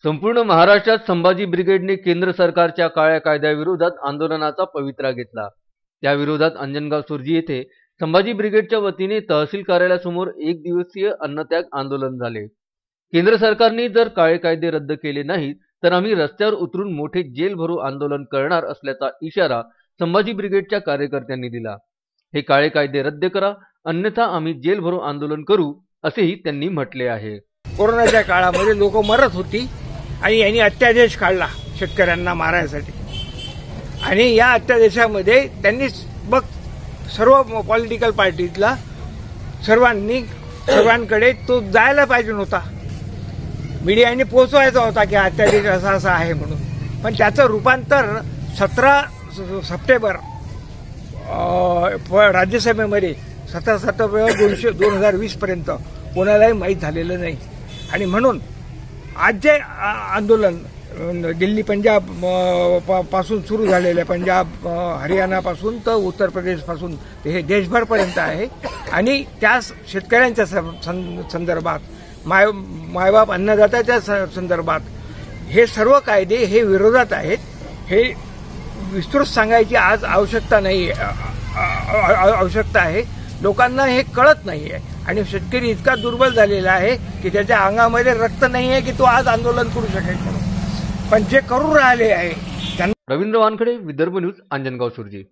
संपूर्ण महाराष्ट्रात संभाजी ब्रिगेडने केंद्र सरकारच्या काळ्या कायद्याविरोधात आंदोलनाचा पवित्रा घेतला। त्या विरोधात अंजनगाव सुर्जी येथे संभाजी ब्रिगेडच्या वतीने तहसील कार्यालयासमोर एक दिवसीय अन्नत्याग आंदोलन झाले। केंद्र सरकारने जर काळे कायदे रद्द केले नाहीत तर आम्ही रस्त्यावर उतरून मोठे जेल भरो आंदोलन करणार असल्याचा इशारा संभाजी ब्रिगेडच्या कार्यकर्त्यांनी दिला। हे काळे कायदे रद्द करा, अन्यथा आम्ही जेल भरो आंदोलन करू, असेही त्यांनी म्हटले आहे। कोरोनाच्या काळामध्ये लोक मरत होती आणि यांनी अत्यादेश काढला शेतकऱ्यांना मारायसाठी, आणि या अत्यादेशामध्ये त्यांनी बघ सर्व पॉलिटिकल पार्टीतला सर्वांकडे तो जायला पाहिजे नव्हता, मीडियाने पोहोचवायचा होता की अत्यादेश असा असा आहे म्हणून, पण त्याचं रूपांतर 17 सप्टेंबर राज्यसभेमध्ये 17 सप्टेंबर 2020 पर्यंत कोणालाही माहीत झालेलं नाही। आणि म्हणून आज जे आंदोलन दिल्ली पंजाब पासून सुरू झालेलं, पंजाब हरियाणापासून तर उत्तर प्रदेशपासून हे देशभरपर्यंत आहे, आणि त्या शेतकऱ्यांच्या संदर्भात मायबाप अन्नदात्याच्या संदर्भात हे सर्व कायदे हे विरोधात आहेत। हे विस्तृत सांगायची आज आवश्यकता नाही, आवश्यकता आहे। लोकांना हे कळत नाही आहे आणि शेतकरी इतका दुर्बल झालेला आहे की त्याच्या अंगामध्ये रक्त नाही आहे की तो आज आंदोलन करू शकेल म्हणून, पण जे करू राहिले आहे त्यांना। रवींद्र वानखडे, विदर्भ न्यूज, अंजनगाव सुर्जी।